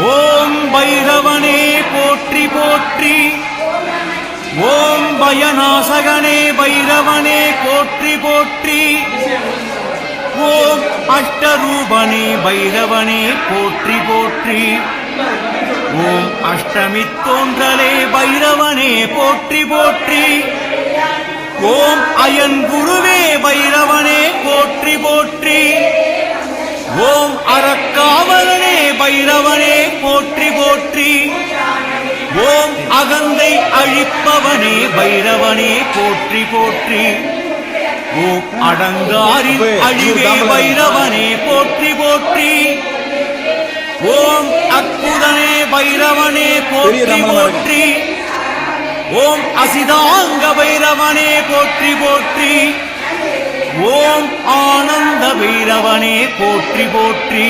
ஓம் பைரவனே போற்றி போற்றி. ஓம் பயநாசகனே பைரவனே போற்றி போற்றி. ஓம் அஷ்டரூபனே பைரவனே போற்றி போற்றி. ஓம் அஷ்டமித்தோன்றலே பைரவனே போற்றி போற்றி. ஓம் அயன் குருவே பைரவனே போற்றி போற்றி. ஓம் அறக்காவலனே பைரவனே போற்றி போற்றி. ஓம் அகந்தை அழிப்பவனே பைரவனே போற்றி போற்றி. ஓம் அடங்காரின் அழிவே பைரவனே போற்றி போற்றி. ஓம் அற்புதனே பைரவனே போற்றி போற்றி. ஓம் அசிதாங்க பைரவனே போற்றி போற்றி. ஓம் ஆனந்த பைரவனே போற்றி போற்றி.